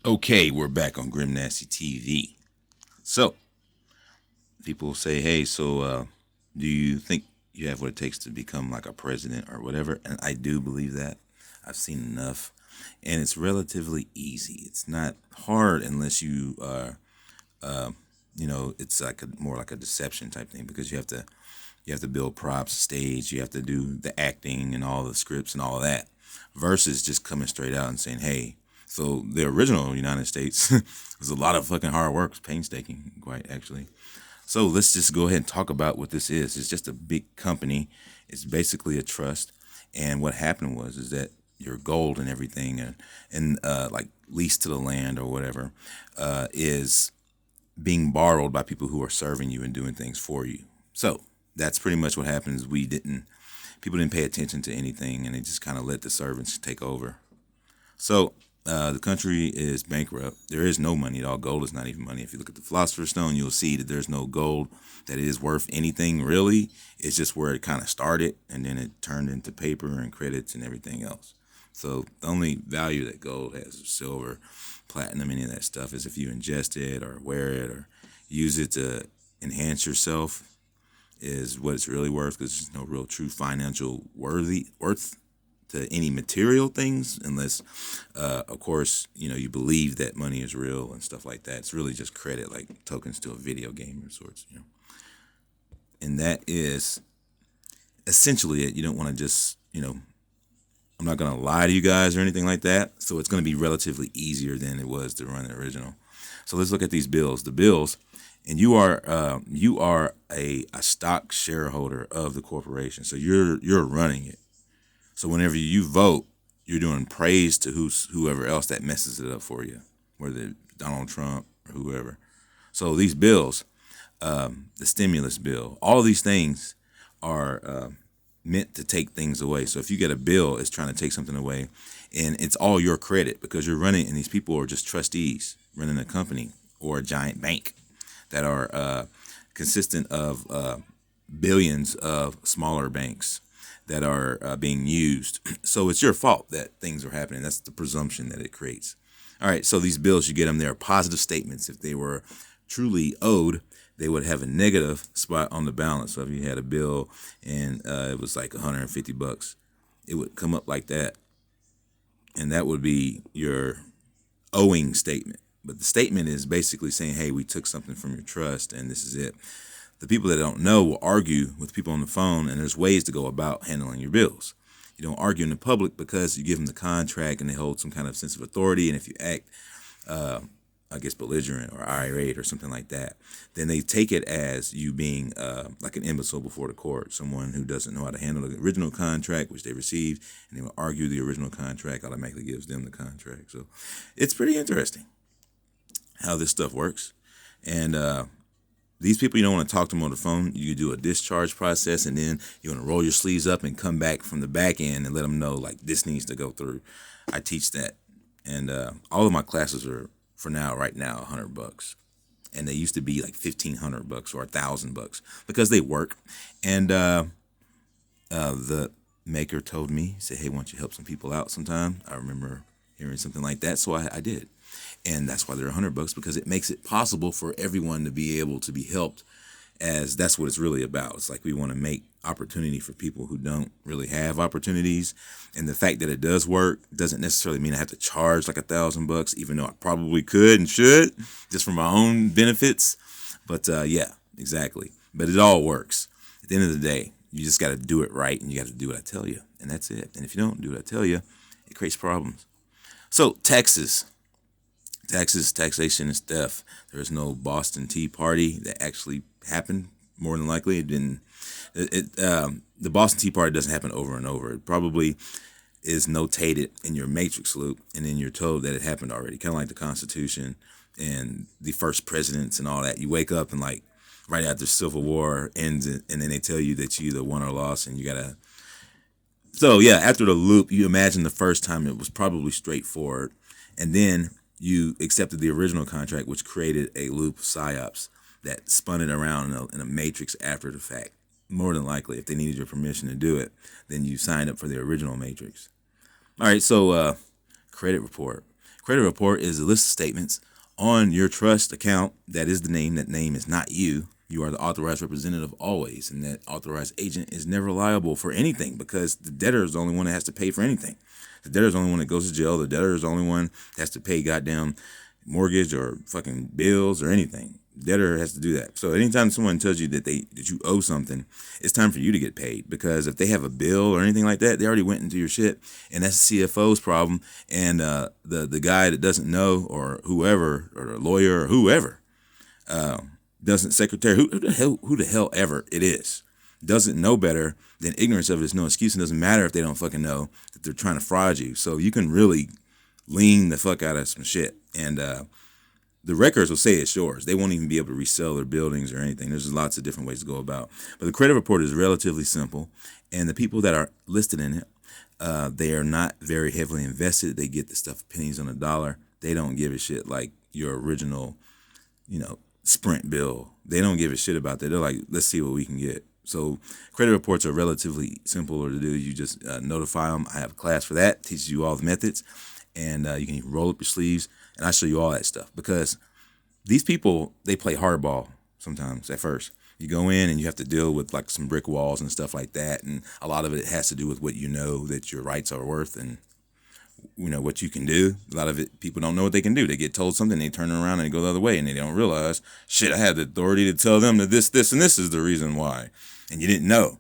Okay, we're back on Grimnasty TV. So, people say, hey, do you think you have what it takes to become like a president or whatever? And I do believe that. I've seen enough. And it's relatively easy. It's not hard unless you are, it's like more like a deception type thing because you have to build props, stage, you have to do the acting and all the scripts and all of that, versus just coming straight out and saying, "Hey." So the original United States was a lot of fucking hard work, it's painstaking, quite actually. So let's just go ahead and talk about what this is. It's just a big company. It's basically a trust. And what happened was is that your gold and everything and like lease to the land or whatever is being borrowed by people who are serving you and doing things for you. So that's pretty much what happens. People didn't pay attention to anything and they just kind of let the servants take over. So the country is bankrupt. There is no money at all. Gold is not even money. If you look at the Philosopher's Stone, you'll see that there's no gold that is worth anything really. It's just where it kind of started and then it turned into paper and credits and everything else. So the only value that gold has is silver, platinum, any of that stuff is if you ingest it or wear it or use it to enhance yourself is what it's really worth because there's no real true financial worth to any material things unless of course you believe that money is real and stuff like that. It's really just credit, like tokens to a video game of sorts. And that is essentially it. You don't want to just I'm not going to lie to you guys or anything like that, so it's going to be relatively easier than it was to run the original. So let's look at these bills. The bills, and you are a stock shareholder of the corporation, so you're running it. So whenever you vote, you're doing praise to whoever else that messes it up for you, whether it's Donald Trump or whoever. So these bills, the stimulus bill, all of these things are meant to take things away. So if you get a bill, it's trying to take something away, and it's all your credit because you're running, and these people are just trustees running a company or a giant bank that are consistent of billions of smaller banks that are being used. So it's your fault that things are happening. That's the presumption that it creates. All right, so these bills, you get them, they're positive statements. If they were truly owed, they would have a negative spot on the balance. So if you had a bill and it was like $150, it would come up like that. And that would be your owing statement. But the statement is basically saying, hey, we took something from your trust and this is it. The people that don't know will argue with people on the phone, and there's ways to go about handling your bills. You don't argue in the public because you give them the contract and they hold some kind of sense of authority. And if you act, I guess, belligerent or irate or something like that, then they take it as you being like an imbecile before the court, someone who doesn't know how to handle the original contract, which they received, and they will argue the original contract automatically gives them the contract. So it's pretty interesting how this stuff works. And these people, you don't want to talk to them on the phone. You do a discharge process, and then you want to roll your sleeves up and come back from the back end and let them know, like, this needs to go through. I teach that. And all of my classes are, for now, right now, $100. And they used to be like $1,500 or $1,000 because they work. And the maker told me, he said, hey, why don't you help some people out sometime? I remember hearing something like that, so I did. And that's why they're $100 because it makes it possible for everyone to be able to be helped, as that's what it's really about. It's like we want to make opportunity for people who don't really have opportunities. And the fact that it does work doesn't necessarily mean I have to charge like $1,000, even though I probably could and should just for my own benefits. But yeah, exactly. But it all works. At the end of the day, you just got to do it right, and you got to do what I tell you. And that's it. And if you don't do what I tell you, it creates problems. So taxation is theft. There is no Boston Tea Party that actually happened. More than likely, it didn't. The Boston Tea Party doesn't happen over and over. It probably is notated in your matrix loop, and then you're told that it happened already. Kind of like the Constitution and the first presidents and all that. You wake up and like right after Civil War ends, and then they tell you that you either won or lost, and you gotta. So yeah, after the loop, you imagine the first time it was probably straightforward, and then you accepted the original contract, which created a loop of psyops that spun it around in a matrix after the fact. More than likely, if they needed your permission to do it, then you signed up for the original matrix. All right, so credit report. Credit report is a list of statements on your trust account. That is the name. That name is not you. You are the authorized representative always, and that authorized agent is never liable for anything because the debtor is the only one that has to pay for anything. The debtor is the only one that goes to jail. The debtor is the only one that has to pay goddamn mortgage or fucking bills or anything. Debtor has to do that. So anytime someone tells you that you owe something, it's time for you to get paid, because if they have a bill or anything like that, they already went into your shit, and that's the CFO's problem. And the guy that doesn't know, or whoever, or the lawyer or whoever, secretary, who the hell ever it is, doesn't know better, then ignorance of it is no excuse. And doesn't matter if they don't fucking know that they're trying to fraud you. So you can really lean the fuck out of some shit. And the records will say it's yours. They won't even be able to resell their buildings or anything. There's lots of different ways to go about. But the credit report is relatively simple. And the people that are listed in it, they are not very heavily invested. They get the stuff pennies on a dollar. They don't give a shit like your original, Sprint bill. They don't give a shit about that. They're like, let's see what we can get. So credit reports are relatively simpler to do. You just notify them. I have a class for that. Teaches you all the methods. And you can roll up your sleeves, and I show you all that stuff, because these people, they play hardball sometimes at first. You go in and you have to deal with like some brick walls and stuff like that, and a lot of it has to do with what you know that your rights are worth and what you can do. A lot of it, people don't know what they can do. They get told something, they turn around and they go the other way, and they don't realize, shit, I had the authority to tell them that this, and this is the reason why, and you didn't know,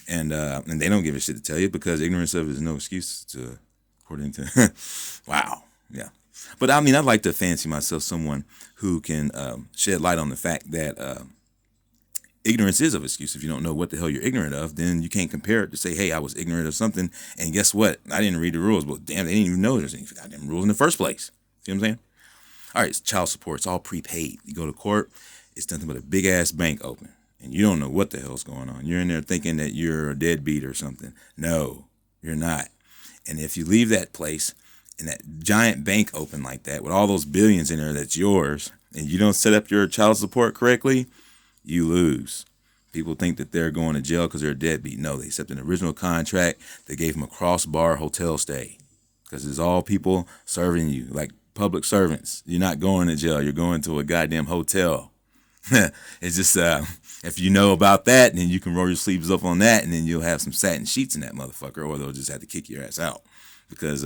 and they don't give a shit to tell you, because ignorance of it is no excuse to. According to, wow, yeah. But I mean, I'd like to fancy myself someone who can shed light on the fact that ignorance is of excuse. If you don't know what the hell you're ignorant of, then you can't compare it to say, hey, I was ignorant of something, and guess what? I didn't read the rules. Well, damn, they didn't even know there's any goddamn rules in the first place. See what I'm saying? All right, it's child support. It's all prepaid. You go to court, it's nothing but a big-ass bank open, and you don't know what the hell's going on. You're in there thinking that you're a deadbeat or something. No, you're not. And if you leave that place and that giant bank open like that with all those billions in there that's yours, and you don't set up your child support correctly, you lose. People think that they're going to jail because they're a deadbeat. No, they accepted an original contract. They gave them a cross-bar hotel stay, because it's all people serving you like public servants. You're not going to jail. You're going to a goddamn hotel. It's just, if you know about that, then you can roll your sleeves up on that, and then you'll have some satin sheets in that motherfucker, or they'll just have to kick your ass out. Because,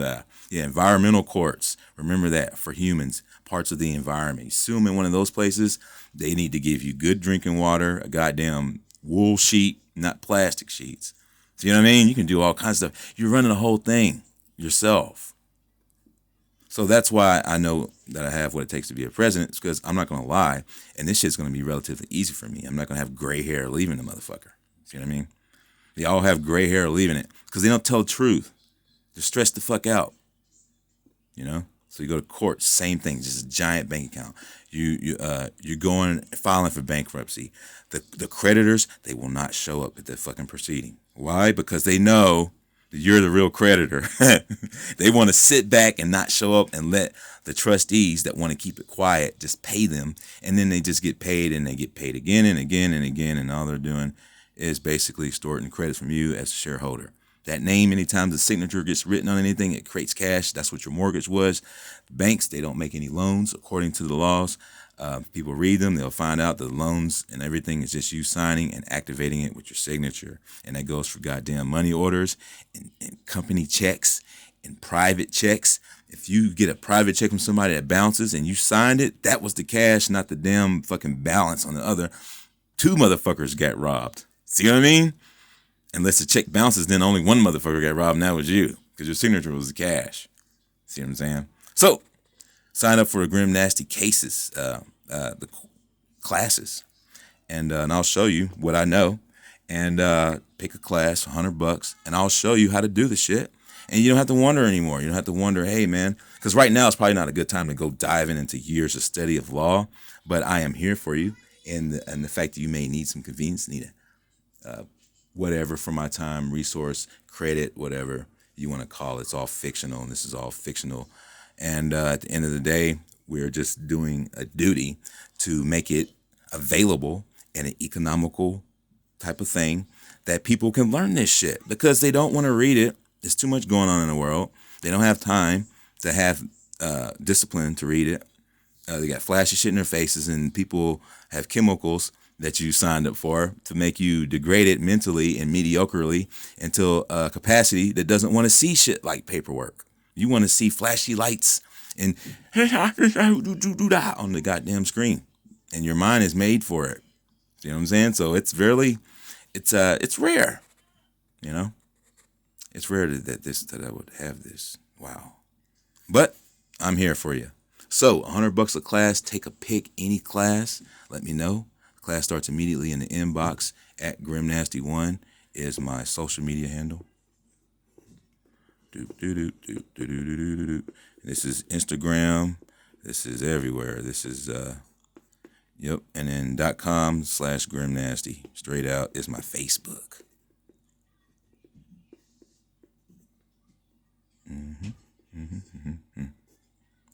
environmental courts, remember that, for humans, parts of the environment. You sue them in one of those places, they need to give you good drinking water, a goddamn wool sheet, not plastic sheets. So, you know what I mean? You can do all kinds of stuff. You're running the whole thing yourself. So that's why I know that I have what it takes to be a president, because I'm not going to lie, and this shit's going to be relatively easy for me. I'm not going to have gray hair leaving the motherfucker. See what I mean? They all have gray hair leaving it because they don't tell the truth. They're stressed the fuck out. So you go to court, same thing, just a giant bank account. You're going filing for bankruptcy. The creditors, they will not show up at the fucking proceeding. Why? Because they know you're the real creditor. They want to sit back and not show up and let the trustees that want to keep it quiet just pay them. And then they just get paid, and they get paid again and again and again. And all they're doing is basically extorting credit from you as a shareholder. That name, anytime the signature gets written on anything, it creates cash. That's what your mortgage was. Banks, they don't make any loans according to the laws. People read them, they'll find out the loans and everything is just you signing and activating it with your signature. And that goes for goddamn money orders and company checks and private checks. If you get a private check from somebody that bounces and you signed it, that was the cash, not the damn fucking balance on the other. 2 motherfuckers got robbed. See what I mean? Unless the check bounces, then only one motherfucker got robbed, and that was you, because your signature was the cash. See what I'm saying? So, sign up for the Grimnasty cases, the classes, and I'll show you what I know, and pick a class for $100, and I'll show you how to do the shit, and you don't have to wonder anymore. You don't have to wonder, hey man, because right now it's probably not a good time to go diving into years of study of law, but I am here for you, and the fact that you may need some convenience, need a whatever for my time, resource, credit, whatever you want to call it. It's all fictional, and this is all fictional. And at the end of the day, we're just doing a duty to make it available in an economical type of thing that people can learn this shit, because they don't want to read it. There's too much going on in the world. They don't have time to have discipline to read it. They got flashy shit in their faces, and people have chemicals that you signed up for to make you degraded mentally and mediocrely until a capacity that doesn't want to see shit like paperwork. You want to see flashy lights and on the goddamn screen, and your mind is made for it. You know what I'm saying? So it's rare. You know, it's rare that I would have this. Wow, but I'm here for you. So $100 a class. Take a pick, any class. Let me know. Class starts immediately in the inbox. At Grimnasty1 is my social media handle. This is Instagram. This is everywhere. This is yep. And then .com/Grimnasty. Straight out is my Facebook.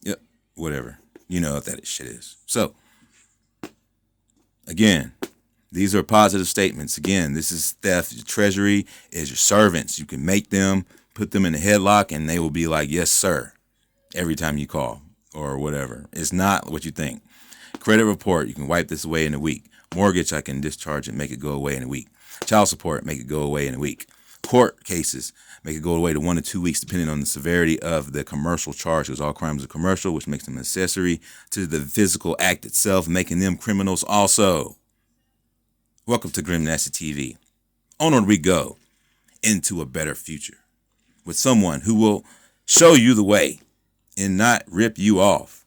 Yep. Whatever. You know what that shit is. So, again, these are positive statements. Again, this is theft. Your treasury is your servants. You can make them, put them in a headlock, and they will be like, yes, sir, every time you call or whatever. It's not what you think. Credit report, you can wipe this away in a week. Mortgage, I can discharge it, make it go away in a week. Child support, make it go away in a week. Court cases, make it go away to 1 to 2 weeks, depending on the severity of the commercial charge, because all crimes are commercial, which makes them accessory to the physical act itself, making them criminals also. Welcome to Grimnasty TV. Onward we go into a better future with someone who will show you the way and not rip you off.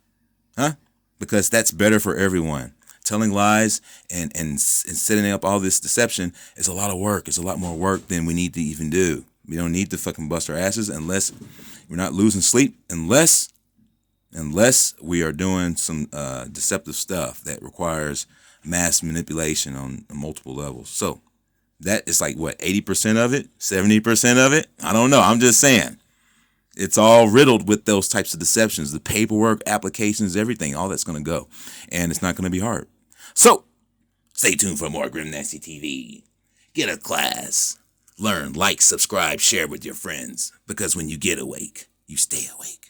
Huh? Because that's better for everyone. Telling lies and setting up all this deception is a lot of work. It's a lot more work than we need to even do. We don't need to fucking bust our asses unless we're not losing sleep, unless we are doing some deceptive stuff that requires mass manipulation on multiple levels. So that is like, what, 80% of it? 70% of it? I don't know. I'm just saying. It's all riddled with those types of deceptions. The paperwork, applications, everything. All that's going to go. And it's not going to be hard. So, stay tuned for more Grimnasty TV. Get a class. Learn, like, subscribe, share with your friends. Because when you get awake, you stay awake.